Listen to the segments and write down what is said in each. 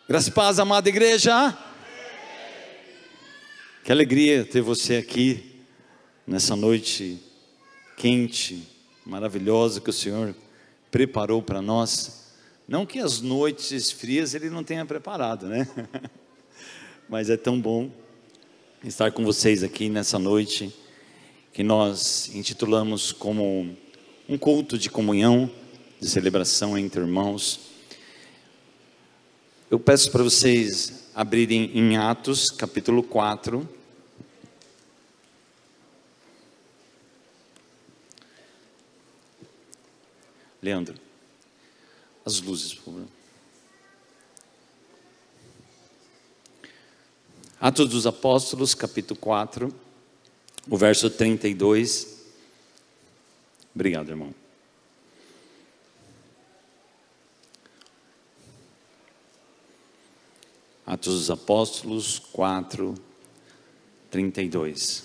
Graça e paz, amada igreja. Que alegria ter você aqui nessa noite quente, maravilhosa que o Senhor preparou para nós. Não que as noites frias Ele não tenha preparado, né? Mas é tão bom estar com vocês aqui nessa noite, que nós intitulamos como um culto de comunhão, de celebração entre irmãos. Eu peço para vocês abrirem em Atos, capítulo 4. Leandro, as luzes, por favor. Atos dos Apóstolos, capítulo 4, o verso 32. Obrigado, irmão. Atos dos Apóstolos 4, 32.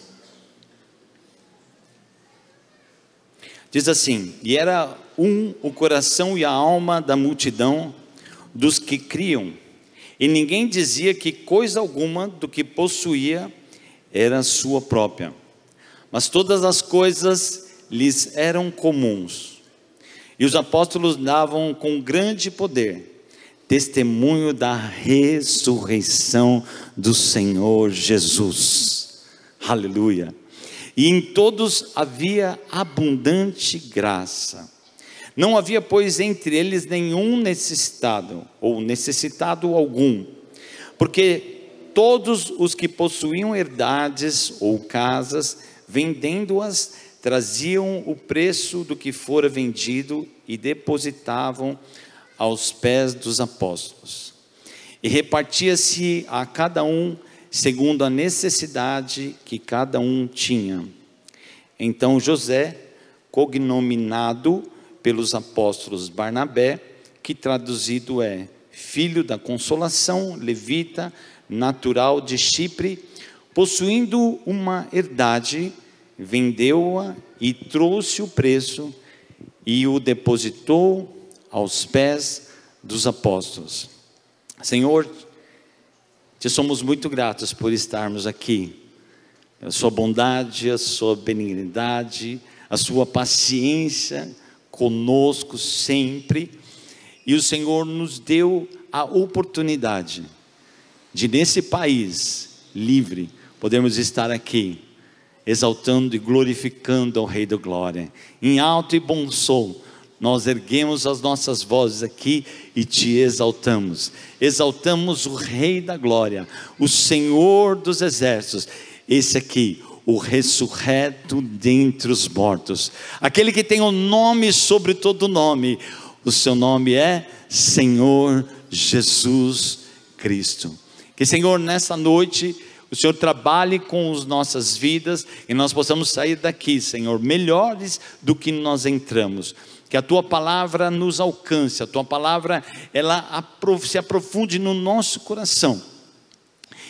Diz assim: e era o coração e a alma da multidão dos que criam, e ninguém dizia que coisa alguma do que possuía era sua própria, mas todas as coisas lhes eram comuns. E os apóstolos davam com grande poder testemunho da ressurreição do Senhor Jesus. Aleluia. E em todos havia abundante graça. Não havia, pois, entre eles nenhum necessitado, ou necessitado algum, porque todos os que possuíam herdades ou casas, vendendo-as, traziam o preço do que fora vendido e depositavam aos pés dos apóstolos. E repartia-se a cada um segundo a necessidade que cada um tinha. Então José, cognominado pelos apóstolos Barnabé, que traduzido é filho da consolação, levita, natural de Chipre, possuindo uma herdade, vendeu-a e trouxe o preço e o depositou aos pés dos apóstolos. Senhor, te somos muito gratos por estarmos aqui. A sua bondade, a sua benignidade, a sua paciência conosco sempre. E o Senhor nos deu a oportunidade de, nesse país livre, podermos estar aqui, exaltando e glorificando ao Rei da Glória. Em alto e bom som, nós erguemos as nossas vozes aqui e te exaltamos. Exaltamos o Rei da Glória, o Senhor dos Exércitos. Esse aqui, o ressurreto dentre os mortos, aquele que tem o nome sobre todo nome. O seu nome é Senhor Jesus Cristo. Que, Senhor, nessa noite o Senhor trabalhe com as nossas vidas e nós possamos sair daqui, Senhor, melhores do que nós entramos. Que a Tua palavra nos alcance, a Tua palavra ela se aprofunde no nosso coração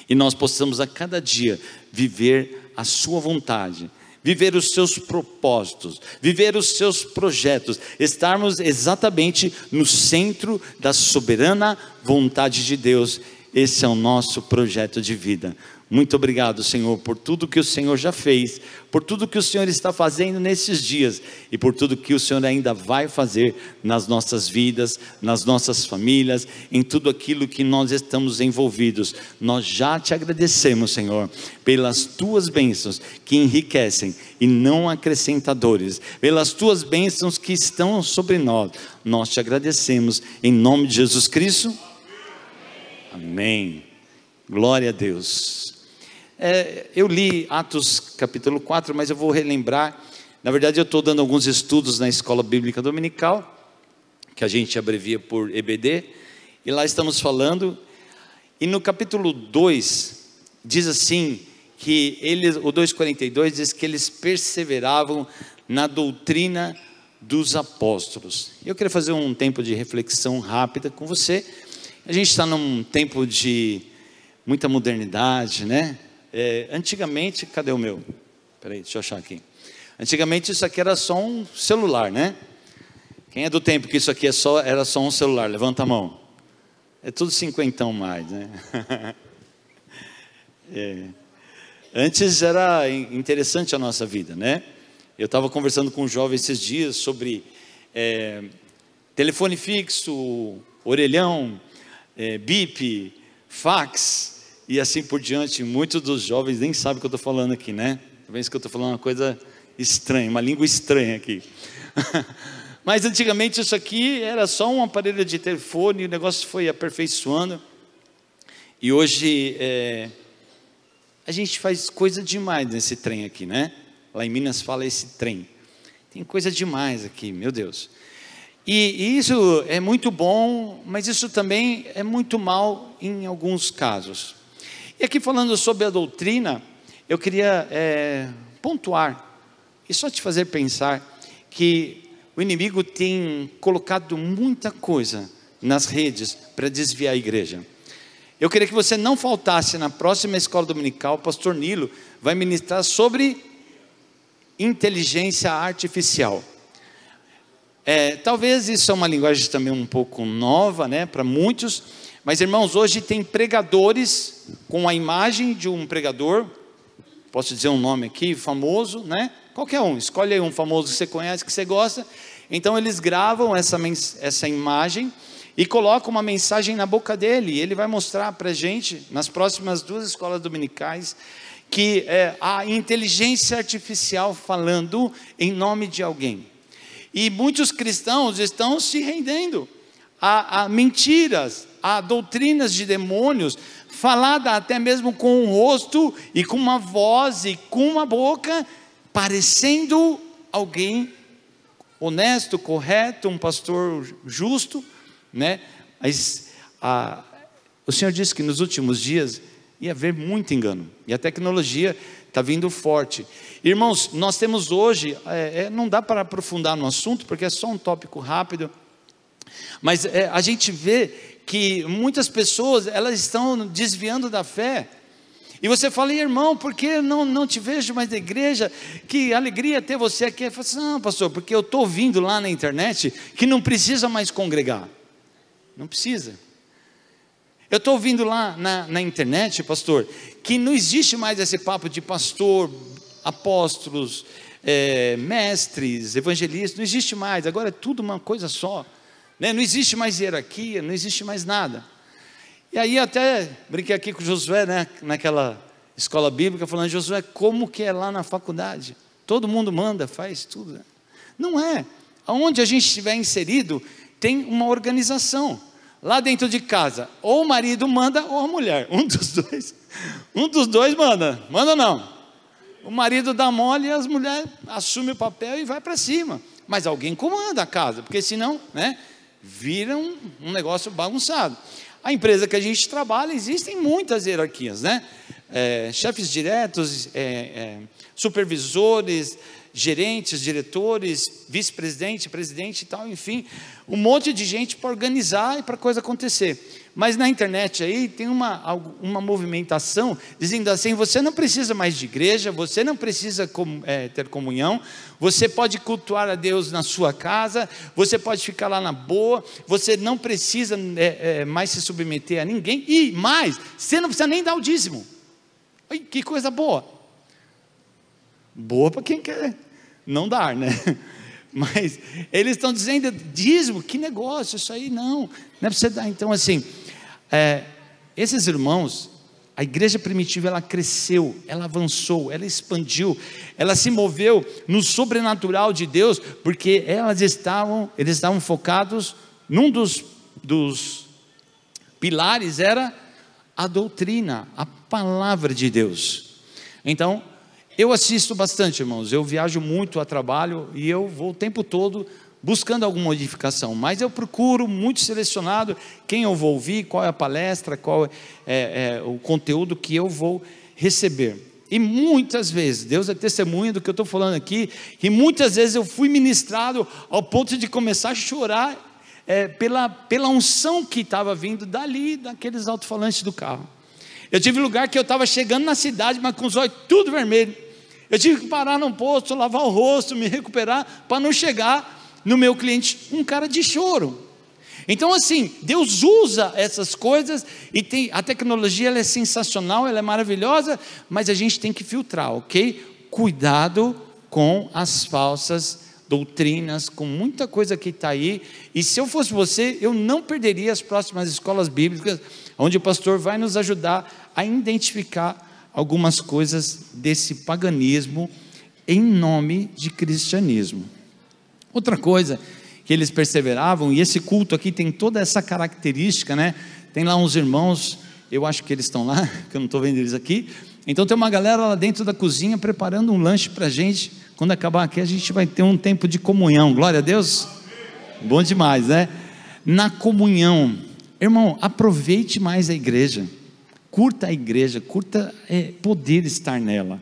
e nós possamos a cada dia viver a Sua vontade, viver os Seus propósitos, viver os Seus projetos, estarmos exatamente no centro da soberana vontade de Deus. Esse é o nosso projeto de vida. Muito obrigado, Senhor, por tudo que o Senhor já fez, por tudo que o Senhor está fazendo nesses dias e por tudo que o Senhor ainda vai fazer nas nossas vidas, nas nossas famílias, em tudo aquilo que nós estamos envolvidos. Nós já te agradecemos, Senhor, pelas tuas bênçãos que enriquecem e não acrescentadores, pelas tuas bênçãos que estão sobre nós. Nós te agradecemos em nome de Jesus Cristo. Amém. Glória a Deus. Eu li Atos capítulo 4, mas eu vou relembrar. Na verdade eu estou dando alguns estudos na Escola Bíblica Dominical, que a gente abrevia por EBD, e lá estamos falando, e no capítulo 2, diz assim, que eles, o 2,42 diz que eles perseveravam na doutrina dos apóstolos. Eu queria fazer um tempo de reflexão rápida com você. A gente está num tempo de muita modernidade, né? Antigamente, cadê o meu? Peraí, deixa eu achar aqui. Antigamente isso aqui era só um celular, né? Quem é do tempo que isso aqui era só um celular? Levanta a mão. É tudo cinquentão mais, né? Antes era interessante a nossa vida, né? Eu estava conversando com um jovem esses dias sobre telefone fixo, orelhão, bip, fax e assim por diante. Muitos dos jovens nem sabem o que eu estou falando aqui, né? Talvez que eu estou falando uma coisa estranha, uma língua estranha aqui. Mas antigamente isso aqui era só um aparelho de telefone, o negócio foi aperfeiçoando. E hoje a gente faz coisa demais nesse trem aqui, né? Lá em Minas fala esse trem. Tem coisa demais aqui, meu Deus. E isso é muito bom, mas isso também é muito mal em alguns casos. E aqui falando sobre a doutrina, eu queria pontuar e só te fazer pensar que o inimigo tem colocado muita coisa nas redes para desviar a igreja. Eu queria que você não faltasse na próxima escola dominical. O pastor Nilo vai ministrar sobre inteligência artificial. Talvez isso é uma linguagem também um pouco nova, né, para muitos. Mas irmãos, hoje tem pregadores com a imagem de um pregador. Posso dizer um nome aqui, famoso, né? Qualquer um, escolhe aí um famoso que você conhece, que você gosta. Então eles gravam essa imagem e colocam uma mensagem na boca dele. E ele vai mostrar para a gente, nas próximas 2 escolas dominicais, que a inteligência artificial falando em nome de alguém. E muitos cristãos estão se rendendo a mentiras, a doutrinas de demônios, falada até mesmo com um rosto e com uma voz e com uma boca, parecendo alguém honesto, correto, um pastor justo, né? Mas o Senhor disse que nos últimos dias ia haver muito engano, e a tecnologia está vindo forte. Irmãos, nós temos hoje, não dá para aprofundar no assunto, porque é só um tópico rápido, mas a gente vê que muitas pessoas, elas estão desviando da fé. E você fala, irmão, por que não te vejo mais na igreja? Que alegria ter você aqui. Eu falo assim, não, pastor, porque eu estou ouvindo lá na internet que não precisa mais congregar. Não precisa. Eu estou ouvindo lá na internet, pastor, que não existe mais esse papo de pastor, apóstolos, mestres, evangelistas, não existe mais. Agora é tudo uma coisa só, né? Não existe mais hierarquia, não existe mais nada. E aí até brinquei aqui com o Josué, né, naquela escola bíblica, falando, Josué, como que é lá na faculdade? Todo mundo manda, faz tudo, né? Não é. Aonde a gente estiver inserido, tem uma organização. Lá dentro de casa, ou o marido manda, ou a mulher, um dos dois manda não. O marido dá mole e as mulheres assumem o papel e vai para cima. Mas alguém comanda a casa, porque senão, né, vira um negócio bagunçado. A empresa que a gente trabalha, existem muitas hierarquias, né? Chefes diretos, supervisores, gerentes, diretores, vice-presidente, presidente e tal, enfim, um monte de gente para organizar e para a coisa acontecer. Mas na internet aí tem uma movimentação dizendo assim, você não precisa mais de igreja, você não precisa ter comunhão, você pode cultuar a Deus na sua casa, você pode ficar lá na boa, você não precisa mais se submeter a ninguém, e mais, você não precisa nem dar o dízimo. Ai, que coisa boa. Boa para quem quer não dar, né? Mas eles estão dizendo, dízimo, que negócio, isso aí não é para você dar. Então assim, esses irmãos, a igreja primitiva, ela cresceu, ela avançou, ela expandiu, ela se moveu no sobrenatural de Deus, porque eles estavam focados num dos pilares, era a doutrina, a palavra de Deus. Então, eu assisto bastante, irmãos, eu viajo muito a trabalho e eu vou o tempo todo buscando alguma modificação, mas eu procuro muito selecionado quem eu vou ouvir, qual é a palestra, qual é o conteúdo que eu vou receber. E muitas vezes, Deus é testemunha do que eu estou falando aqui, e muitas vezes eu fui ministrado ao ponto de começar a chorar pela unção que estava vindo daqueles alto-falantes do carro. Eu tive lugar que eu estava chegando na cidade, mas com os olhos tudo vermelho. Eu tive que parar num posto, lavar o rosto, me recuperar, para não chegar no meu cliente um cara de choro. Então assim, Deus usa essas coisas, e a tecnologia ela é sensacional, ela é maravilhosa, mas a gente tem que filtrar, ok? Cuidado com as falsas doutrinas, com muita coisa que está aí. E se eu fosse você, eu não perderia as próximas escolas bíblicas, onde o pastor vai nos ajudar a identificar algumas coisas desse paganismo em nome de cristianismo. Outra coisa que eles perseveravam, e esse culto aqui tem toda essa característica, né? Tem lá uns irmãos, eu acho que eles estão lá, que eu não estou vendo eles aqui. Então tem uma galera lá dentro da cozinha preparando um lanche para a gente. Quando acabar aqui a gente vai ter um tempo de comunhão, glória a Deus. Bom demais, né? Na comunhão, irmão, aproveite mais a igreja, curta a igreja, curta poder estar nela,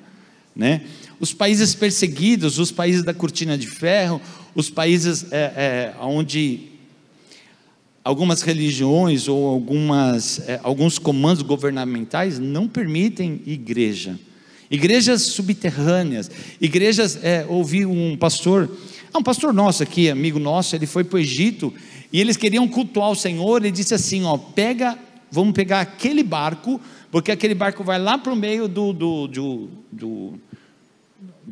né? Os países perseguidos, os países da cortina de ferro, os países onde algumas religiões ou alguns comandos governamentais não permitem igrejas subterrâneas, igrejas. Ouvi um pastor nosso aqui, amigo nosso, ele foi para o Egito, e eles queriam cultuar o Senhor. Ele disse assim, vamos pegar aquele barco, porque aquele barco vai lá para o meio do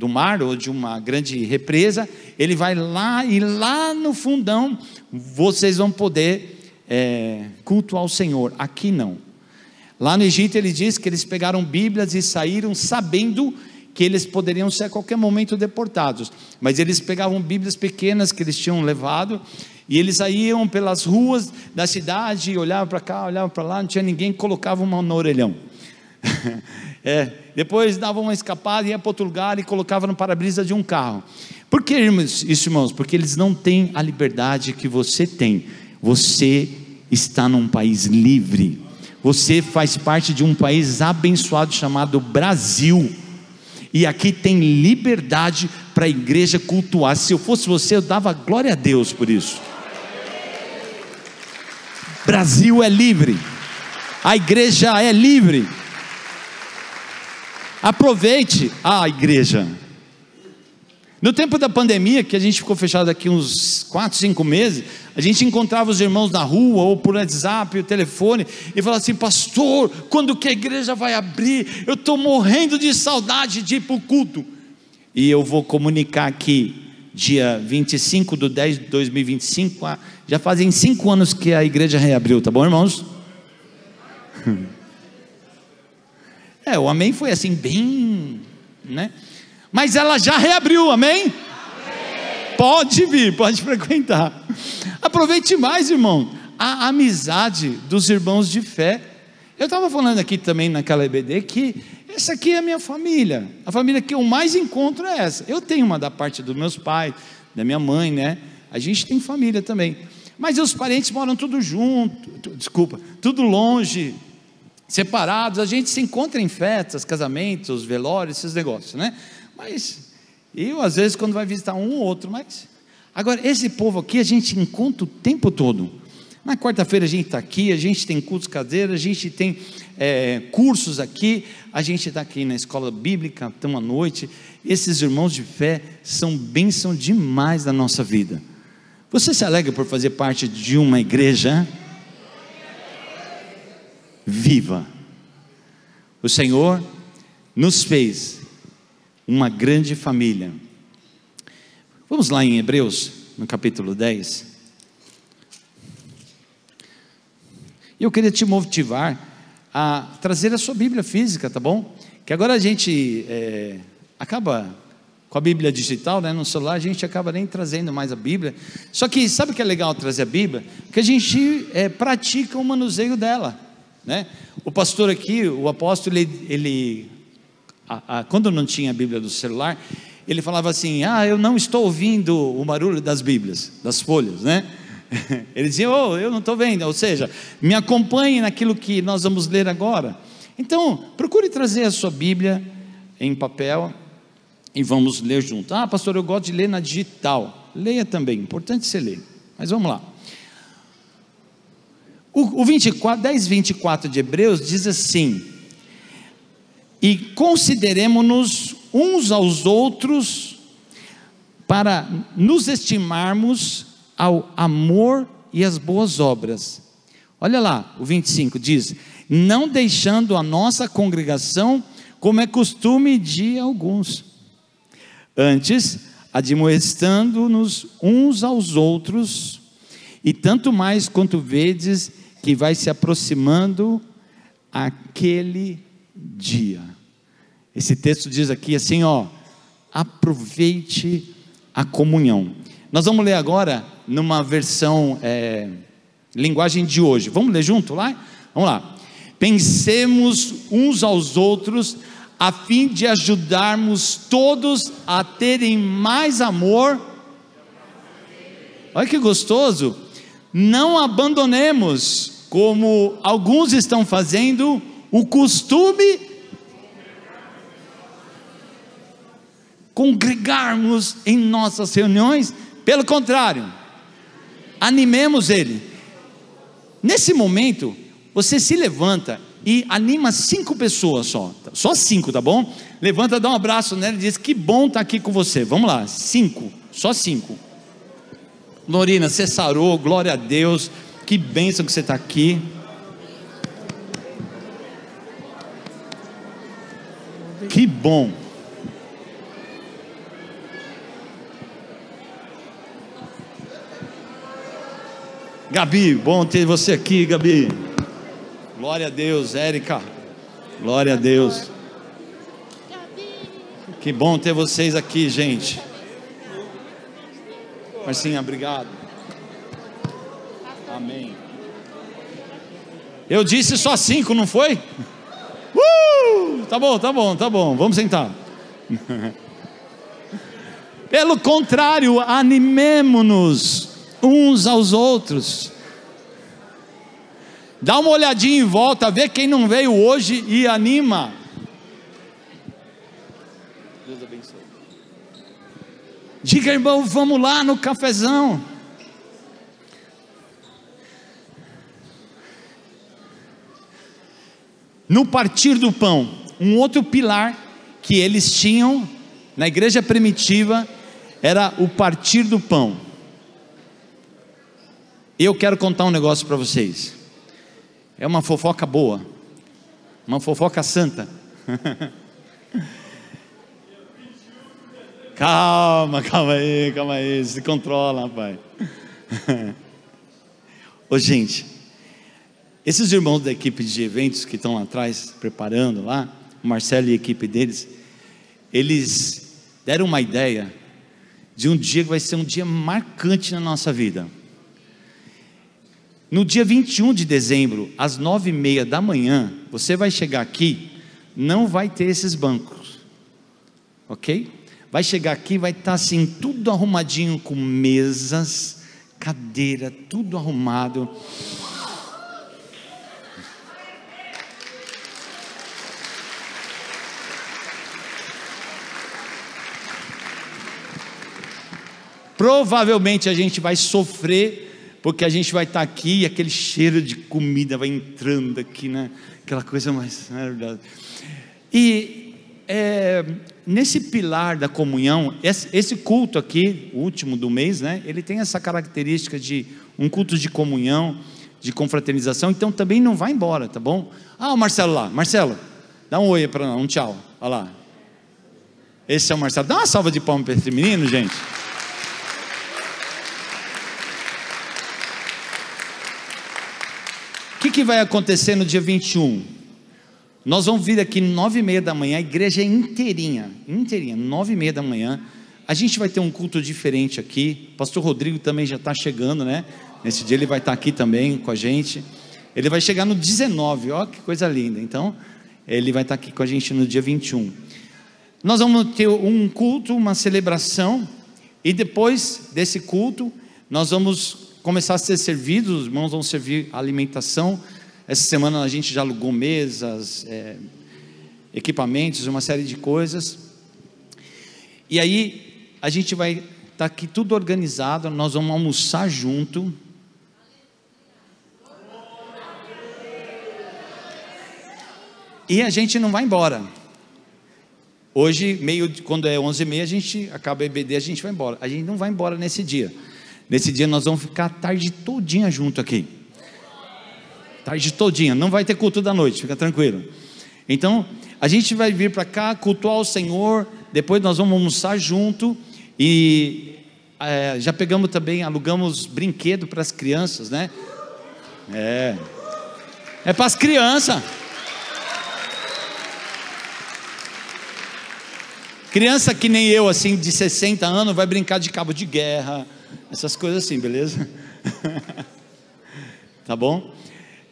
mar, ou de uma grande represa, ele vai lá, e lá no fundão, vocês vão poder cultuar o Senhor. Aqui não. Lá no Egito ele diz que eles pegaram Bíblias e saíram sabendo que eles poderiam ser a qualquer momento deportados, mas eles pegavam Bíblias pequenas que eles tinham levado, e eles iam pelas ruas da cidade, olhavam para cá, olhavam para lá, não tinha ninguém, colocavam uma no orelhão. Depois davam uma escapada, ia para outro lugar e colocava no para-brisa de um carro. Por que isso, irmãos? Porque eles não têm a liberdade que você tem. Você está num país livre, você faz parte de um país abençoado chamado Brasil, e aqui tem liberdade para a igreja cultuar. Se eu fosse você, eu dava glória a Deus por isso. Brasil é livre, a igreja é livre. Aproveite a igreja. No tempo da pandemia, que a gente ficou fechado aqui uns 4, 5 meses, a gente encontrava os irmãos na rua, ou por WhatsApp, o telefone, e falava assim: pastor, quando que a igreja vai abrir? Eu estou morrendo de saudade de ir para o culto. E eu vou comunicar aqui, dia 25/10/2025, já fazem 5 anos que a igreja reabriu, tá bom, irmãos? O amém foi assim, bem, né? Mas ela já reabriu, amém? Amém? Pode vir, pode frequentar. Aproveite mais, irmão, a amizade dos irmãos de fé. Eu estava falando aqui também naquela EBD que essa aqui é a minha família, a família que eu mais encontro é essa. Eu tenho uma da parte dos meus pais, da minha mãe, né? A gente tem família também, mas os parentes moram tudo junto, tudo longe, separados. A gente se encontra em festas, casamentos, velórios, esses negócios, né? Mas eu às vezes quando vai visitar um ou outro, mas agora esse povo aqui a gente encontra o tempo todo. Na quarta-feira a gente está aqui, a gente tem cultos caseiros, a gente tem cursos aqui, a gente está aqui na escola bíblica, estamos à noite. Esses irmãos de fé são bênção demais na nossa vida. Você se alegra por fazer parte de uma igreja viva? O Senhor nos fez uma grande família. Vamos lá em Hebreus, no capítulo 10. Eu queria te motivar a trazer a sua Bíblia física, tá bom? Que agora a gente acaba com a Bíblia digital, né? No celular a gente acaba nem trazendo mais a Bíblia. Só que sabe o que é legal trazer a Bíblia? Que a gente pratica o manuseio dela, né? O pastor aqui, o apóstolo, quando não tinha a Bíblia do celular, ele falava assim: eu não estou ouvindo o barulho das Bíblias, das folhas, né? Ele dizia: eu não estou vendo, ou seja, me acompanhe naquilo que nós vamos ler agora. Então, procure trazer a sua Bíblia em papel e vamos ler junto. Pastor, eu gosto de ler na digital. Leia também, importante você ler, mas vamos lá. O 10:24 de Hebreus diz assim: e consideremo-nos uns aos outros para nos estimarmos ao amor e as boas obras. Olha lá, o 25 diz: não deixando a nossa congregação, como é costume de alguns, antes admoestando-nos uns aos outros, e tanto mais quanto vedes que vai se aproximando aquele dia. Esse texto diz aqui assim, aproveite a comunhão. Nós vamos ler agora numa versão linguagem de hoje. Vamos ler junto lá? Vamos lá. Pensemos uns aos outros, a fim de ajudarmos todos a terem mais amor. Olha que gostoso. Não abandonemos, como alguns estão fazendo, o costume congregarmos em nossas reuniões. Pelo contrário, animemos ele. Nesse momento, você se levanta e anima 5 pessoas só 5, tá bom? Levanta, dá um abraço nela e diz: que bom estar aqui com você. Vamos lá, 5, só 5. Lorina, você sarou, glória a Deus, que bênção que você está aqui. Que bom. Gabi, bom ter você aqui, Gabi. Glória a Deus, Érica. Glória a Deus. Que bom ter vocês aqui, gente. Marcinha, obrigado. Amém. Eu disse só 5, não foi? Tá bom. Vamos sentar. Pelo contrário, animemo-nos uns aos outros. Dá uma olhadinha em volta, vê quem não veio hoje e anima. Deus abençoe. Diga, irmão, vamos lá no cafezão. No partir do pão, um outro pilar que eles tinham na igreja primitiva era o partir do pão. Eu quero contar um negócio para vocês. É uma fofoca boa, uma fofoca santa. Calma aí, se controla, rapaz. Ô gente, esses irmãos da equipe de eventos que estão lá atrás, preparando lá, o Marcelo e a equipe deles, eles deram uma ideia de um dia que vai ser um dia marcante na nossa vida. No dia 21 de dezembro, às 9h30 da manhã, você vai chegar aqui, não vai ter esses bancos, ok? Vai chegar aqui, vai estar assim, tudo arrumadinho, com mesas, cadeira, tudo arrumado. Provavelmente a gente vai sofrer, porque a gente vai estar aqui e aquele cheiro de comida vai entrando aqui, né? Aquela coisa mais... E nesse pilar da comunhão, esse culto aqui, o último do mês, né? Ele tem essa característica de um culto de comunhão, de confraternização. Então também não vai embora, tá bom? O Marcelo lá. Marcelo, dá um oi para nós, um tchau. Olha lá. Esse é o Marcelo. Dá uma salva de palmas para esse menino, gente. O que vai acontecer no dia 21? Nós vamos vir aqui 9h30 da manhã, a igreja é inteirinha, 9h30 da manhã. A gente vai ter um culto diferente aqui. Pastor Rodrigo também já está chegando, né? Nesse dia ele vai estar aqui também com a gente. Ele vai chegar no 19, ó que coisa linda. Então, ele vai estar aqui com a gente no dia 21. Nós vamos ter um culto, uma celebração, e depois desse culto, nós vamos começar a ser servidos, os irmãos vão servir a alimentação. Essa semana a gente já alugou mesas, equipamentos, uma série de coisas. E aí a gente vai estar aqui tudo organizado, nós vamos almoçar junto. E a gente não vai embora. Hoje, quando é 11h30, a gente acaba a EBD, a gente vai embora. A gente não vai embora nesse dia. Nesse dia nós vamos ficar a tarde todinha junto aqui. Tarde todinha, não vai ter culto da noite, fica tranquilo. Então, a gente vai vir para cá, cultuar o Senhor, depois nós vamos almoçar junto, e já pegamos também, alugamos brinquedo para as crianças, né? É para as crianças. Criança que nem eu, assim, de 60 anos, vai brincar de cabo de guerra, essas coisas assim, beleza? Tá bom?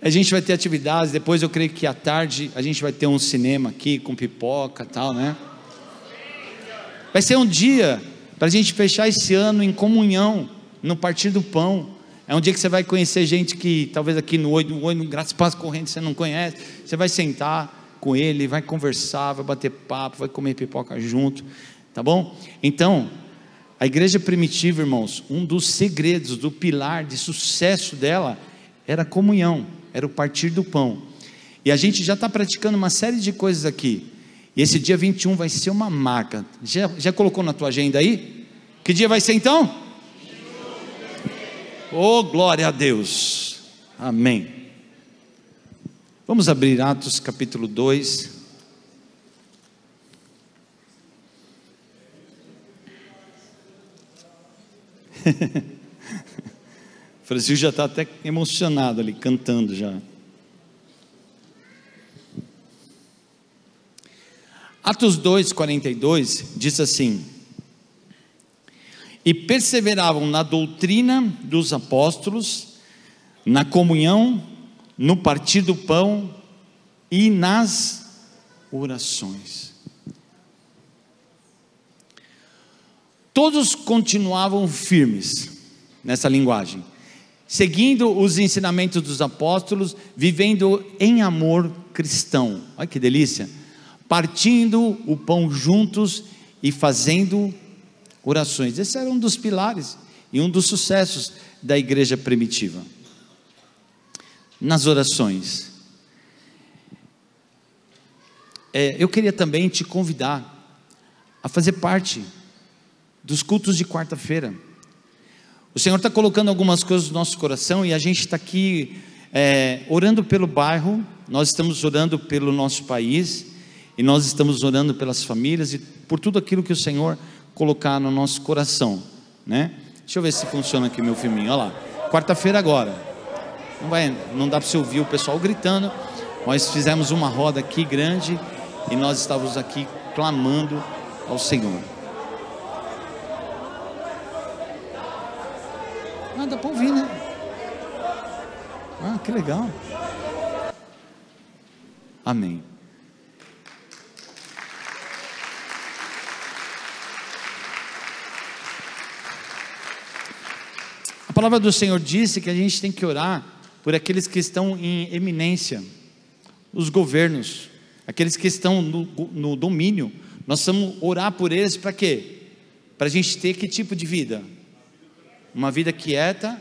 A gente vai ter atividades, depois eu creio que à tarde a gente vai ter um cinema aqui, com pipoca e tal, né? Vai ser um dia para a gente fechar esse ano em comunhão, no partir do pão. É um dia que você vai conhecer gente que talvez aqui no Oi, Graça e Paz Corrente você não conhece. Você vai sentar com ele, vai conversar, vai bater papo, vai comer pipoca junto, tá bom? Então, a igreja primitiva, irmãos, um dos segredos, do pilar de sucesso dela, era a comunhão, era o partir do pão. E a gente já está praticando uma série de coisas aqui, e esse dia 21 vai ser uma marca. Já colocou na tua agenda aí? Que dia vai ser então? Oh, glória a Deus, amém. Vamos abrir Atos capítulo 2. O Francisco já está até emocionado ali, cantando já. Atos 2:42 diz assim: e perseveravam na doutrina dos apóstolos, na comunhão, no partir do pão e nas orações. Todos continuavam firmes nessa linguagem, seguindo os ensinamentos dos apóstolos, vivendo em amor cristão. Olha que delícia! Partindo o pão juntos e fazendo orações. Esse era um dos pilares e um dos sucessos da igreja primitiva. Nas orações, eu queria também te convidar a fazer parte dos cultos de quarta-feira. O Senhor está colocando algumas coisas no nosso coração, e a gente está aqui orando pelo bairro, nós estamos orando pelo nosso país, e nós estamos orando pelas famílias, e por tudo aquilo que o Senhor colocar no nosso coração, né? Deixa eu ver se funciona aqui meu filminho, olha lá, quarta-feira agora. Não dá para você ouvir o pessoal gritando. Nós fizemos uma roda aqui grande, e nós estávamos aqui clamando ao Senhor. Dá para ouvir, né? Que legal. Amém. A palavra do Senhor disse que a gente tem que orar por aqueles que estão em eminência, os governos, aqueles que estão no domínio. Nós vamos orar por eles para quê? Para a gente ter que tipo de vida? Uma vida quieta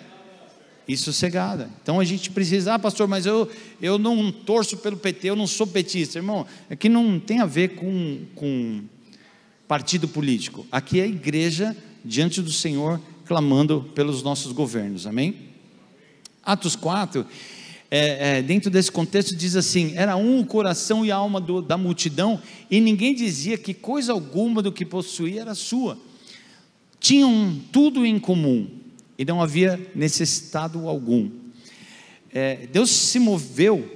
e sossegada. Então a gente precisa, pastor, mas eu não torço pelo PT, eu não sou petista. Irmão, aqui não tem a ver com partido político. Aqui é a igreja diante do Senhor, clamando pelos nossos governos, amém? Atos 4, dentro desse contexto diz assim: era um o coração e a alma da multidão, e ninguém dizia que coisa alguma do que possuía era sua. Tinham tudo em comum, e não havia necessitado algum. Deus se moveu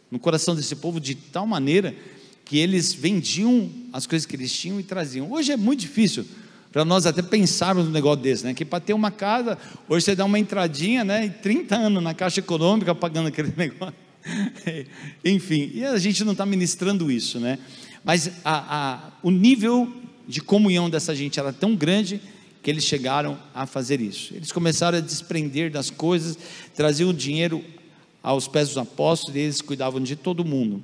no coração desse povo de tal maneira que eles vendiam as coisas que eles tinham e traziam. Hoje é muito difícil para nós até pensarmos num negócio desse, né? Que para ter uma casa, hoje você dá uma entradinha, né? E 30 anos na Caixa Econômica pagando aquele negócio. Enfim, e a gente não está ministrando isso, né? Mas o nível de comunhão dessa gente era tão grande que eles chegaram a fazer isso. Eles começaram a desprender das coisas, traziam o dinheiro aos pés dos apóstolos, e eles cuidavam de todo mundo.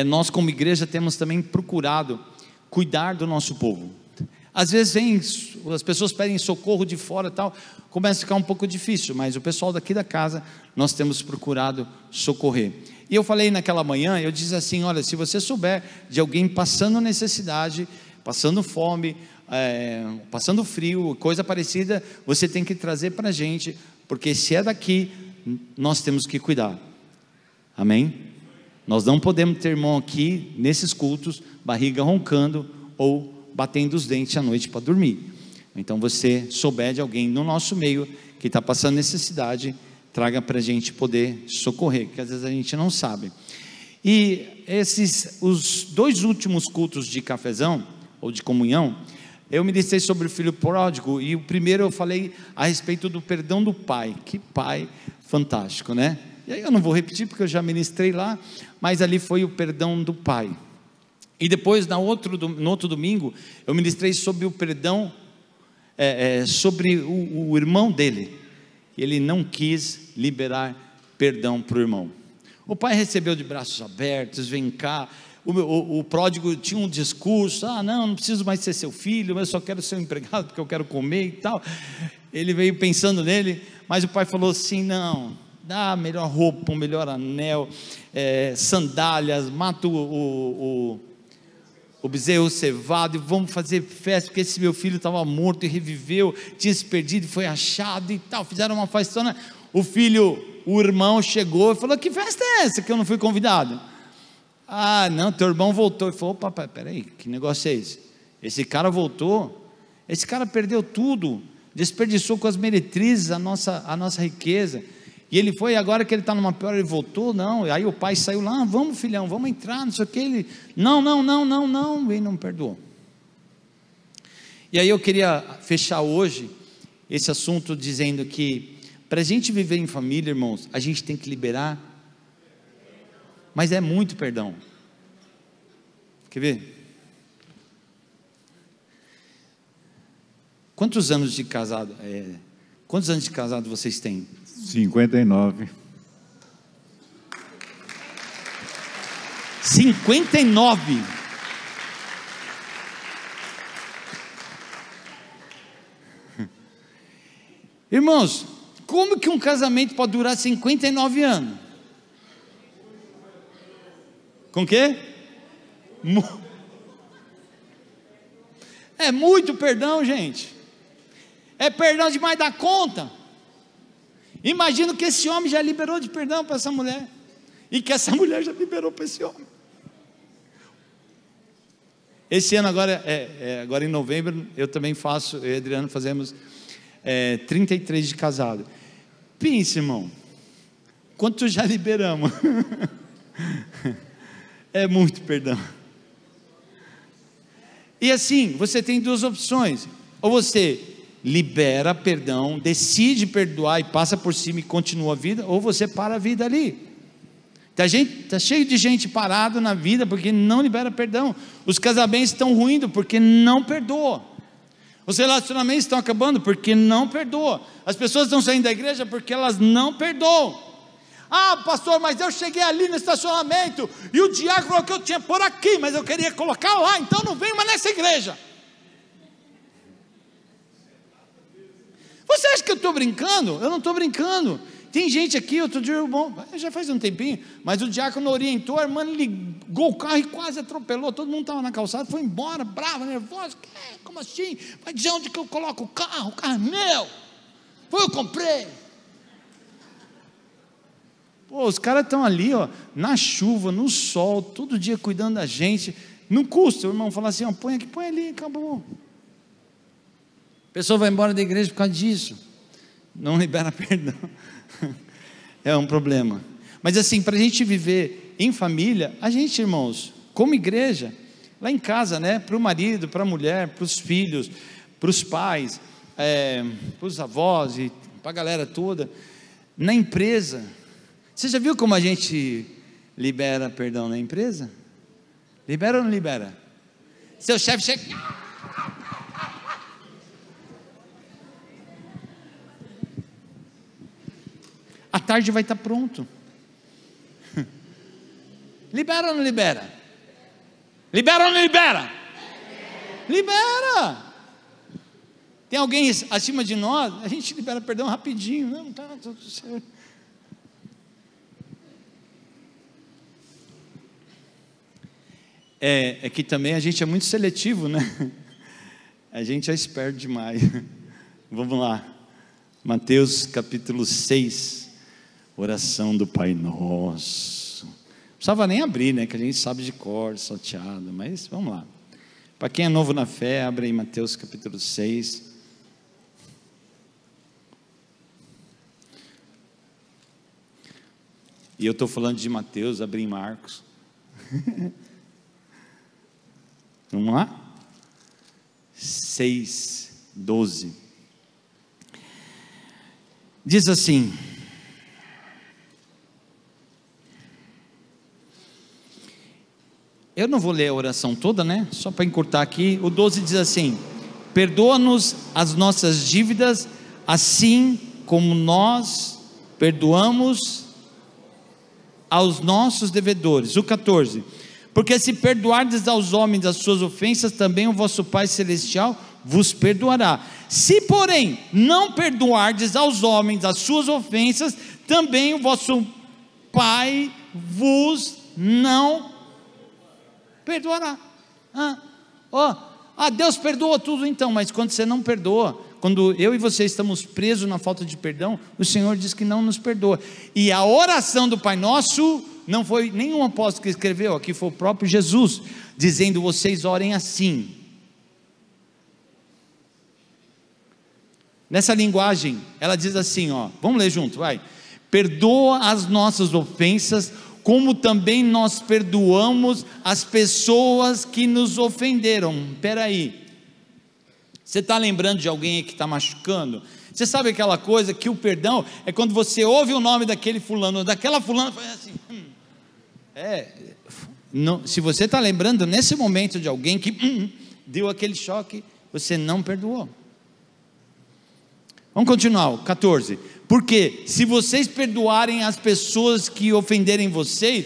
Nós como igreja temos também procurado cuidar do nosso povo. Às vezes as pessoas pedem socorro de fora e tal, começa a ficar um pouco difícil, mas o pessoal daqui da casa, nós temos procurado socorrer. E eu falei naquela manhã, eu disse assim: olha, se você souber de alguém passando necessidade, passando fome, passando frio, coisa parecida, você tem que trazer para a gente, porque se é daqui, nós temos que cuidar, amém? Nós não podemos ter irmão aqui, nesses cultos, barriga roncando, ou batendo os dentes à noite para dormir. Então você souber de alguém no nosso meio, que está passando necessidade, traga para a gente poder socorrer, que às vezes a gente não sabe. E os 2 últimos cultos de cafezão, ou de comunhão, eu ministrei sobre o filho pródigo, e o primeiro eu falei a respeito do perdão do pai. Que pai fantástico, né? E aí eu não vou repetir, porque eu já ministrei lá, mas ali foi o perdão do pai. E depois, no outro domingo, eu ministrei sobre o perdão, sobre o irmão dele. Ele não quis liberar perdão para o irmão. O pai recebeu de braços abertos, vem cá. O pródigo tinha um discurso, não preciso mais ser seu filho, mas eu só quero ser um empregado porque eu quero comer e tal. Ele veio pensando nele, mas o pai falou assim, não, dá a melhor roupa, o melhor anel, sandálias, mata o bezerro cevado, e vamos fazer festa, porque esse meu filho estava morto e reviveu, tinha se perdido e foi achado e tal, fizeram uma festona. O irmão chegou e falou, que festa é essa que eu não fui convidado? Não, teu irmão voltou. Ele falou, papai, peraí, que negócio é esse? Esse cara voltou, esse cara perdeu tudo, desperdiçou com as meretrizes a nossa riqueza, e ele foi, agora que ele está numa pior, ele voltou. Não, aí o pai saiu lá, vamos filhão, vamos entrar, não sei o que, ele, não, ele não perdoou. E aí eu queria fechar hoje esse assunto dizendo que, para a gente viver em família, irmãos, a gente tem que liberar, mas é muito perdão. Quer ver? Quantos anos de casado vocês têm? 59. 59. Irmãos, como que um casamento pode durar 59 anos? Com o quê? É muito perdão, gente. É perdão demais da conta. Imagino que esse homem já liberou de perdão para essa mulher, e que essa mulher já liberou para esse homem. Esse ano agora, agora em novembro, eu também faço, eu e Adriano fazemos 33 de casado. Pense, irmão, quanto já liberamos? É muito perdão. E assim, você tem 2 opções: ou você libera perdão, decide perdoar e passa por cima e continua a vida, ou você para a vida ali. Está cheio de gente parado na vida porque não libera perdão. Os casamentos estão ruindo porque não perdoa. Os relacionamentos estão acabando porque não perdoa. As pessoas estão saindo da igreja porque elas não perdoam. Pastor, mas eu cheguei ali no estacionamento e o diácono falou que eu tinha por aqui, mas eu queria colocar lá, então não venho mais nessa igreja. Você acha que eu estou brincando? Eu não estou brincando. Tem gente aqui, outro dia, já faz um tempinho, mas o diácono orientou, a irmã ligou o carro e quase atropelou, todo mundo estava na calçada, foi embora, brava, nervosa. Como assim? Vai dizer onde que eu coloco o carro é meu, eu comprei. Os caras estão ali, na chuva, no sol, todo dia cuidando da gente. Não custa o irmão falar assim, põe aqui, põe ali, acabou. A pessoa vai embora da igreja por causa disso, não libera perdão. É um problema. Mas assim, para a gente viver em família, a gente, irmãos, como igreja, lá em casa, para o marido, para a mulher, para os filhos, para os pais, para os avós e para a galera toda, na empresa. Você já viu como a gente libera perdão na empresa? Libera ou não libera? Seu chefe chega... À tarde vai estar pronto. Libera ou não libera? Libera ou não libera? Libera. Tem alguém acima de nós, a gente libera perdão rapidinho. Não está tudo certo. É que também a gente é muito seletivo, A gente é esperto demais. Vamos lá. Mateus capítulo 6. Oração do Pai Nosso. Não precisava nem abrir, né? Que a gente sabe de cor, salteado. Mas vamos lá. Para quem é novo na fé, abre aí Mateus capítulo 6. E eu estou falando de Mateus, abri em Marcos. Vamos lá? 6:12. Diz assim: eu não vou ler a oração toda, né? Só para encurtar aqui. O 12 diz assim: perdoa-nos as nossas dívidas, assim como nós perdoamos aos nossos devedores. O 14: porque se perdoardes aos homens as suas ofensas, também o vosso Pai Celestial vos perdoará. Se porém não perdoardes aos homens as suas ofensas, também o vosso Pai vos não perdoará. Deus perdoa tudo então, mas quando você não perdoa, quando eu e você estamos presos na falta de perdão, o Senhor diz que não nos perdoa. E a oração do Pai Nosso não foi nenhum apóstolo que escreveu, aqui foi o próprio Jesus, dizendo: vocês orem assim. Nessa linguagem, ela diz assim, vamos ler junto, vai. Perdoa as nossas ofensas, como também nós perdoamos as pessoas que nos ofenderam. Espera aí, você está lembrando de alguém que está machucando? Você sabe aquela coisa que o perdão é quando você ouve o nome daquele fulano, daquela fulana, faz assim, se você está lembrando nesse momento de alguém que deu aquele choque, você não perdoou. Vamos continuar, o 14. Porque se vocês perdoarem as pessoas que ofenderem vocês,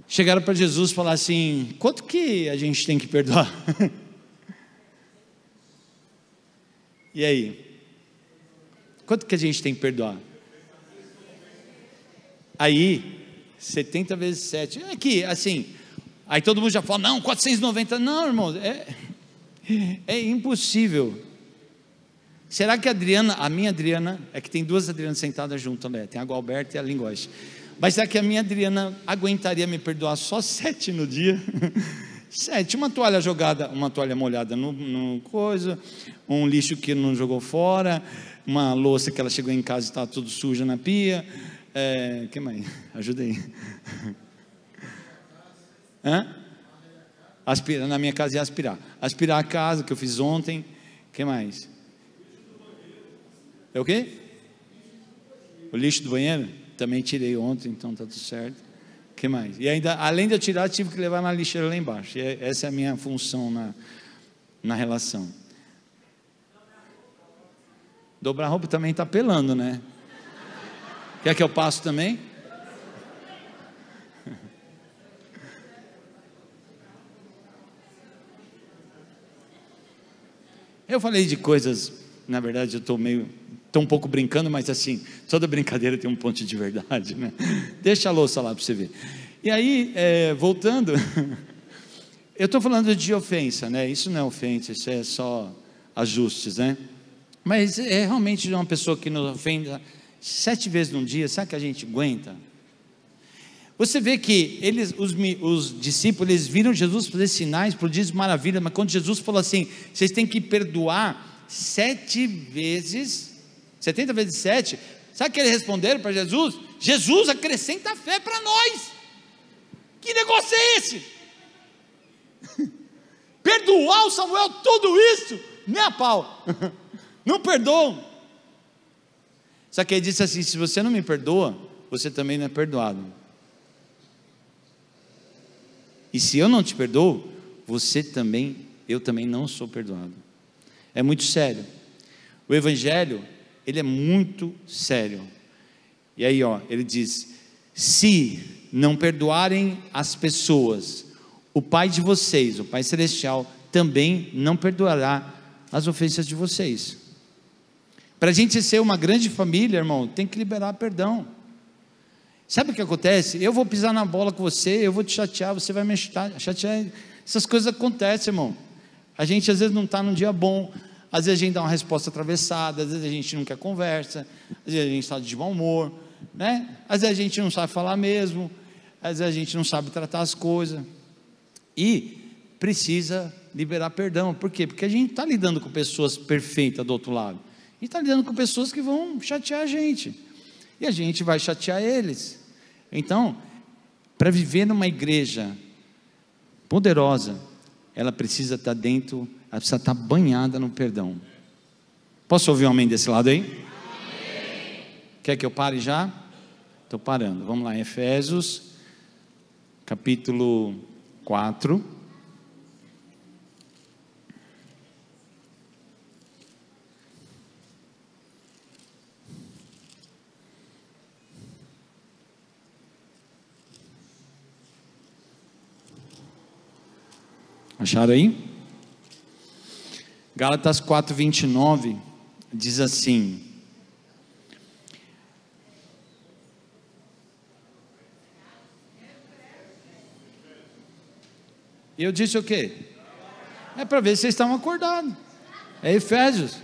chegaram para Jesus e falaram assim: quanto que a gente tem que perdoar? E aí? Quanto que a gente tem que perdoar? Aí, 70 vezes 7. Aqui, assim, aí todo mundo já fala: não, 490. Não, irmão, é impossível. Será que a minha Adriana, é que tem duas Adrianas sentadas juntas, né? Tem a Gualberta e a Linguagem. Mas será que a minha Adriana aguentaria me perdoar só 7 no dia? 7, uma toalha jogada, uma toalha molhada no coisa, um lixo que não jogou fora, uma louça que ela chegou em casa e estava tudo suja na pia. Que mais? Ajuda aí. Na minha casa ia aspirar. Aspirar a casa, que eu fiz ontem. Que mais? É o quê? O lixo do banheiro? Também tirei ontem, então está tudo certo. O que mais? E ainda, além de eu tirar, tive que levar na lixeira lá embaixo. E essa é a minha função na relação. Dobrar a roupa também está pelando, né? Quer que eu passe também? Eu falei de coisas, na verdade eu estou um pouco brincando, mas assim, toda brincadeira tem um ponto de verdade, né? Deixa a louça lá para você ver. E aí, voltando, eu estou falando de ofensa, né? Isso não é ofensa, isso é só ajustes, né? Mas é realmente uma pessoa que nos ofende 7 vezes num dia, será que a gente aguenta? Você vê que os discípulos, eles viram Jesus fazer sinais, prodígios, maravilhas, mas quando Jesus falou assim: vocês têm que perdoar 7 vezes, 70 vezes 7, sabe o que eles responderam para Jesus? Jesus, acrescenta fé para nós. Que negócio é esse? Perdoar o Samuel tudo isso? Nem a pau. Não perdoam. Só que ele disse assim: se você não me perdoa, você também não é perdoado. E se eu não te perdoo, eu também não sou perdoado. É muito sério. O evangelho, ele é muito sério. E aí, ele diz: se não perdoarem as pessoas, o Pai de vocês, o Pai Celestial, também não perdoará as ofensas de vocês. Para a gente ser uma grande família, irmão, tem que liberar perdão. Sabe o que acontece? Eu vou pisar na bola com você, eu vou te chatear, você vai me chatear. Essas coisas acontecem, irmão. A gente às vezes não está num dia bom, às vezes a gente dá uma resposta atravessada, às vezes a gente não quer conversa, às vezes a gente está de mau humor, né? Às vezes a gente não sabe falar mesmo, às vezes a gente não sabe tratar as coisas, e precisa liberar perdão. Por quê? Porque a gente está lidando com pessoas perfeitas do outro lado, e está lidando com pessoas que vão chatear a gente, e a gente vai chatear eles. Então, para viver numa igreja poderosa, ela precisa estar dentro, ela precisa estar banhada no perdão. Posso ouvir um amém desse lado aí? Amém. Quer que eu pare já? Estou parando. Vamos lá, Efésios capítulo 4. Acharam aí? Gálatas 4:29 diz assim: e eu disse o quê? É para ver se vocês estavam acordados. É Efésios.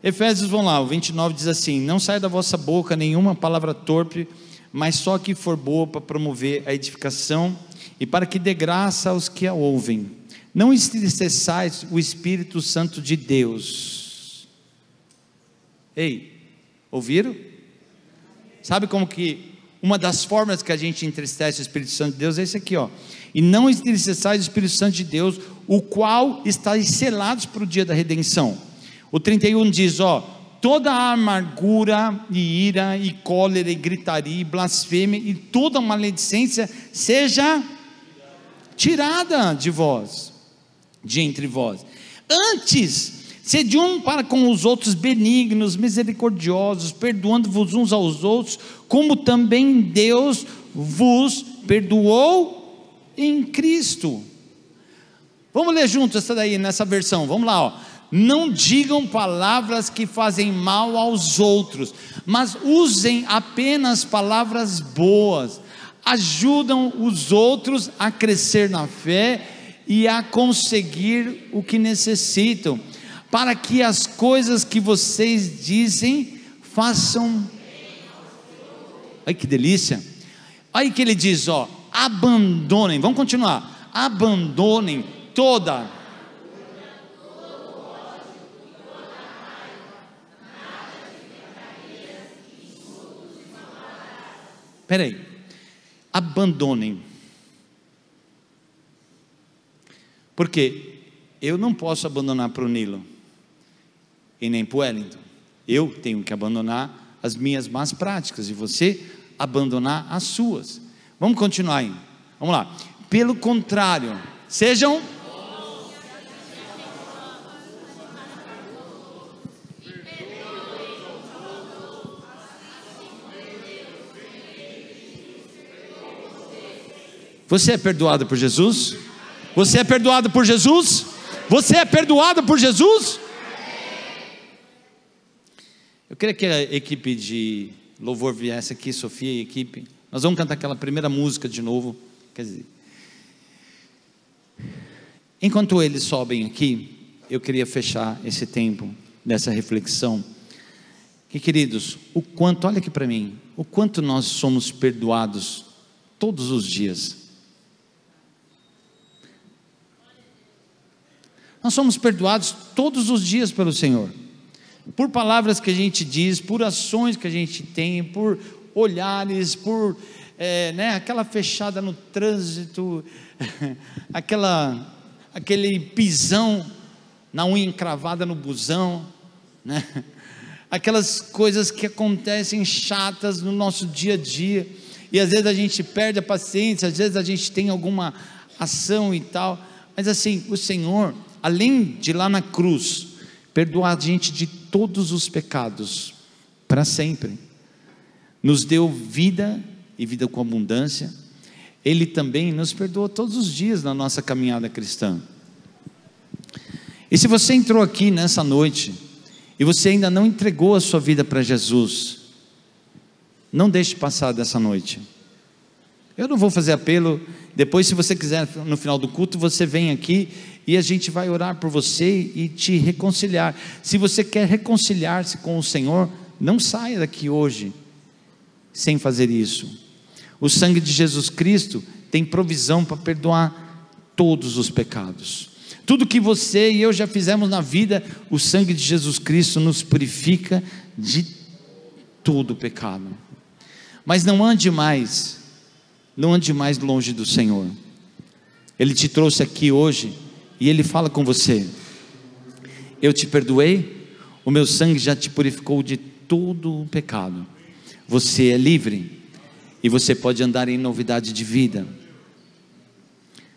Efésios, vamos lá, o 29 diz assim: não saia da vossa boca nenhuma palavra torpe, mas só que for boa para promover a edificação e para que dê graça aos que a ouvem. Não entristeçais o Espírito Santo de Deus. Ei, ouviram? Sabe como que uma das formas que a gente entristece o Espírito Santo de Deus é esse aqui, ó: e não entristeçais o Espírito Santo de Deus, o qual está selados para o dia da redenção. O 31 diz, ó: toda a amargura e ira e cólera e gritaria e blasfêmia e toda maledicência seja tirada de vós, de entre vós. Antes, sede um para com os outros benignos, misericordiosos, perdoando-vos uns aos outros, como também Deus vos perdoou em Cristo. Vamos ler juntos essa daí, nessa versão, vamos lá, ó: não digam palavras que fazem mal aos outros, mas usem apenas palavras boas, ajudam os outros a crescer na fé e a conseguir o que necessitam, para que as coisas que vocês dizem façam. Olha que delícia. Olha que ele diz, ó: abandonem, vamos continuar, abandonem toda. Espera aí, abandonem, porque eu não posso abandonar para o Nilo, e nem para o Wellington. Eu tenho que abandonar as minhas más práticas, e você abandonar as suas. Vamos continuar aí, vamos lá. Pelo contrário, sejam... Você é perdoado por Jesus? Você é perdoado por Jesus? Você é perdoado por Jesus? Eu queria que a equipe de louvor viesse aqui, Sofia e equipe. Nós vamos cantar aquela primeira música de novo. Quer dizer, enquanto eles sobem aqui, eu queria fechar esse tempo dessa reflexão. Que, queridos, o quanto, olha aqui para mim, o quanto nós somos perdoados todos os dias. Nós somos perdoados todos os dias pelo Senhor, por palavras que a gente diz, por ações que a gente tem, por olhares, por aquela fechada no trânsito, aquele pisão na unha encravada no busão, né? Aquelas coisas que acontecem chatas no nosso dia a dia, e às vezes a gente perde a paciência, às vezes a gente tem alguma ação e tal, mas assim, o Senhor, além de lá na cruz perdoou a gente de todos os pecados, para sempre, nos deu vida e vida com abundância. Ele também nos perdoa todos os dias na nossa caminhada cristã. E se você entrou aqui nessa noite e você ainda não entregou a sua vida para Jesus, não deixe passar dessa noite. Eu não vou fazer apelo. Depois, se você quiser, no final do culto, você vem aqui e a gente vai orar por você e te reconciliar. Se você quer reconciliar-se com o Senhor, não saia daqui hoje sem fazer isso. O sangue de Jesus Cristo tem provisão para perdoar todos os pecados. Tudo que você e eu já fizemos na vida, o sangue de Jesus Cristo nos purifica de todo o pecado. Mas não ande mais longe do Senhor. Ele te trouxe aqui hoje e Ele fala com você: eu te perdoei, o meu sangue já te purificou de todo o pecado. Você é livre e você pode andar em novidade de vida.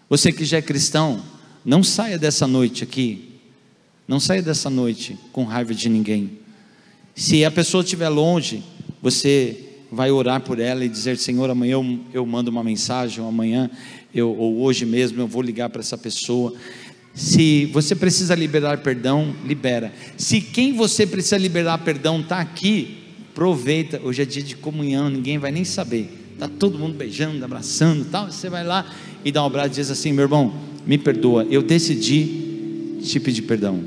Você que já é cristão, não saia dessa noite aqui, não saia dessa noite com raiva de ninguém. Se a pessoa estiver longe, você vai orar por ela e dizer: Senhor, amanhã eu mando uma mensagem, ou amanhã ou hoje mesmo eu vou ligar para essa pessoa. Se você precisa liberar perdão, libera. Se quem você precisa liberar perdão está aqui, aproveita. Hoje é dia de comunhão, ninguém vai nem saber. Está todo mundo beijando, abraçando, tal. Você vai lá e dá um abraço e diz assim: meu irmão, me perdoa, eu decidi te pedir perdão,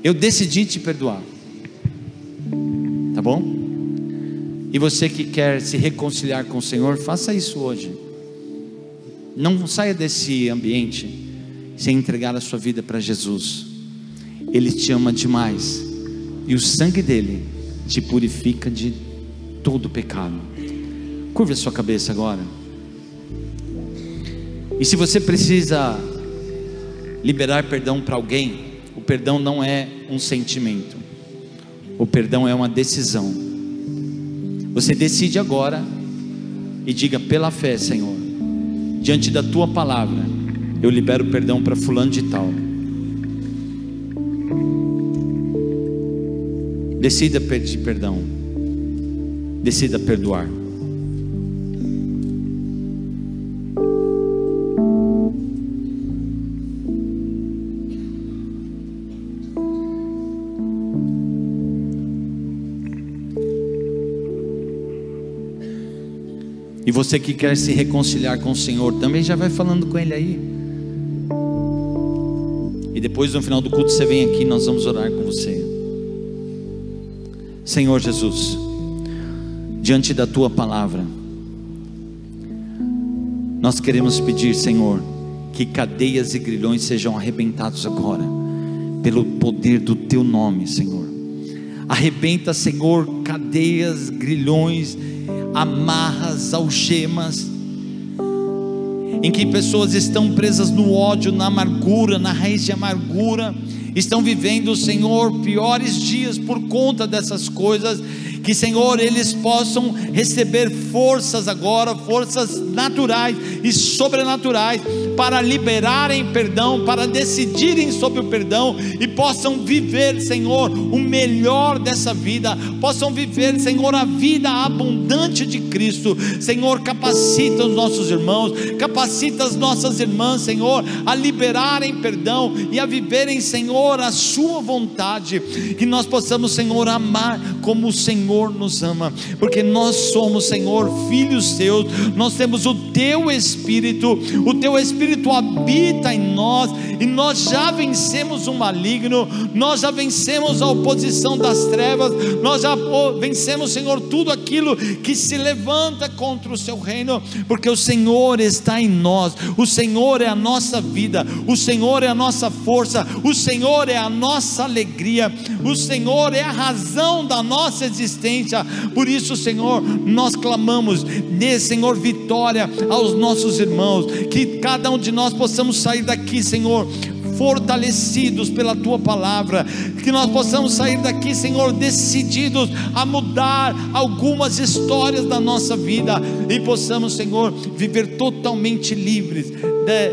eu decidi te perdoar, tá bom? E você que quer se reconciliar com o Senhor, faça isso hoje. Não saia desse ambiente sem entregar a sua vida para Jesus. Ele te ama demais e o sangue dele te purifica de todo pecado. Curva a sua cabeça agora. E se você precisa liberar perdão para alguém, o perdão não é um sentimento, o perdão é uma decisão. Você decide agora e diga: pela fé, Senhor, diante da tua palavra, eu libero perdão para fulano de tal. Decida pedir perdão, decida perdoar. E você que quer se reconciliar com o Senhor, também já vai falando com Ele aí. E depois no final do culto você vem aqui, nós vamos orar com você. Senhor Jesus, diante da tua palavra, nós queremos pedir, Senhor, que cadeias e grilhões sejam arrebentados agora, pelo poder do teu nome, Senhor. Arrebenta, Senhor, cadeias, grilhões, amarras, algemas, em que pessoas estão presas no ódio, na amargura, na raiz de amargura, estão vivendo, Senhor, piores dias por conta dessas coisas. Que, Senhor, eles possam receber forças agora, forças naturais e sobrenaturais, para liberarem perdão, para decidirem sobre o perdão, e possam viver, Senhor, o melhor dessa vida, possam viver, Senhor, a vida abundante de Cristo. Senhor, capacita os nossos irmãos, capacita as nossas irmãs, Senhor, a liberarem perdão e a viverem, Senhor, a sua vontade. Que nós possamos, Senhor, amar como o Senhor nos ama, porque nós somos, Senhor, filhos teus. Nós temos o teu Espírito habita em nós, e nós já vencemos o maligno, nós já vencemos a oposição das trevas, nós já vencemos, Senhor, tudo aquilo que se levanta contra o seu reino, porque o Senhor está em nós. O Senhor é a nossa vida, o Senhor é a nossa força, o Senhor é a nossa alegria, o Senhor é a razão da nossa existência. Por isso, Senhor, nós clamamos, dê, Senhor, vitória aos nossos irmãos, que cada um de nós possamos sair daqui, Senhor, fortalecidos pela Tua palavra, que nós possamos sair daqui, Senhor, decididos a mudar algumas histórias da nossa vida, e possamos, Senhor, viver totalmente livres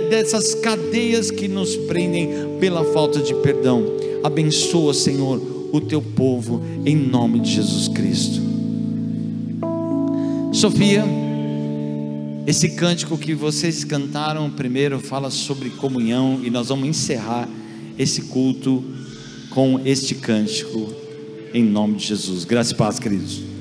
dessas cadeias que nos prendem pela falta de perdão. Abençoa, Senhor, o Teu povo, em nome de Jesus Cristo. Sofia, esse cântico que vocês cantaram primeiro fala sobre comunhão, e nós vamos encerrar esse culto com este cântico, em nome de Jesus. Graça e paz, queridos.